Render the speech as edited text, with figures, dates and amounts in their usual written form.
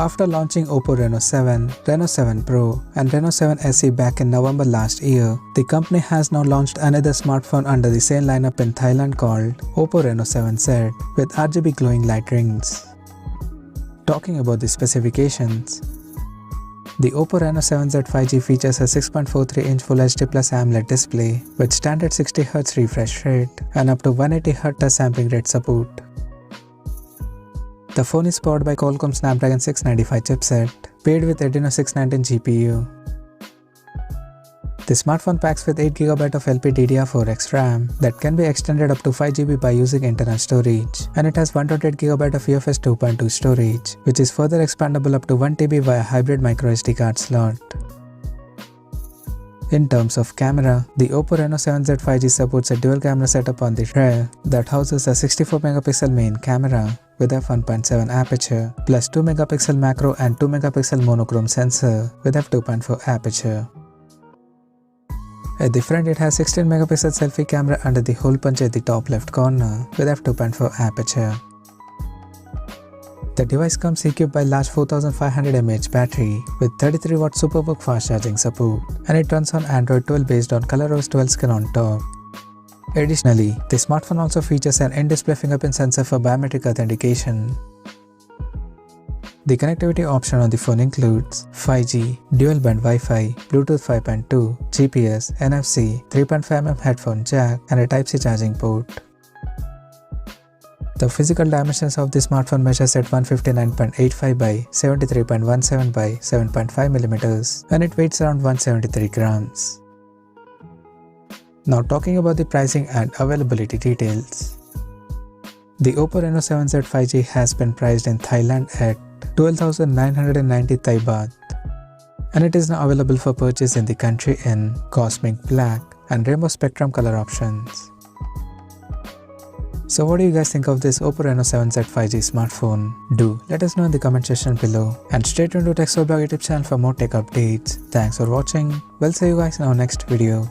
After launching Oppo Reno 7, Reno 7 Pro and Reno 7 SE back in November last year, the company has now launched another smartphone under the same lineup in Thailand called Oppo Reno 7Z with RGB glowing light rings. Talking about the specifications, the Oppo Reno 7Z 5G features a 6.43-inch Full HD Plus AMOLED display with standard 60Hz refresh rate and up to 180Hz touch sampling rate support. The phone is powered by Qualcomm Snapdragon 695 chipset, paired with Adreno 619 GPU. The smartphone packs with 8GB of LPDDR4X RAM that can be extended up to 5GB by using internal storage, and it has 128GB of UFS 2.2 storage, which is further expandable up to 1TB via hybrid microSD card slot. In terms of camera, the Oppo Reno 7Z 5G supports a dual camera setup on the rear that houses a 64MP main camera with f1.7 aperture plus 2MP macro and 2MP monochrome sensor with f2.4 aperture. At the front, it has 16MP selfie camera under the hole punch at the top left corner with f2.4 aperture. The device comes equipped by large 4500 mAh battery with 33W Superbook fast charging support, and it runs on Android 12 based on ColorOS 12 skin on top. Additionally, the smartphone also features an in-display fingerprint sensor for biometric authentication. The connectivity option on the phone includes 5G, dual-band Wi-Fi, Bluetooth 5.2, GPS, NFC, 3.5mm headphone jack, and a Type-C charging port. The physical dimensions of the smartphone measures at 159.85 by 73.17 by 7.5mm, and it weighs around 173 grams. Now talking about the pricing and availability details. The Oppo Reno 7Z 5G has been priced in Thailand at 12,990 Thai baht, and it is now available for purchase in the country in Cosmic Black and Rainbow Spectrum color options. So what do you guys think of this Oppo Reno 7Z 5G smartphone? Do let us know in the comment section below, and stay tuned to TechSoulBlog YouTube channel for more tech updates. Thanks for watching. We'll see you guys in our next video.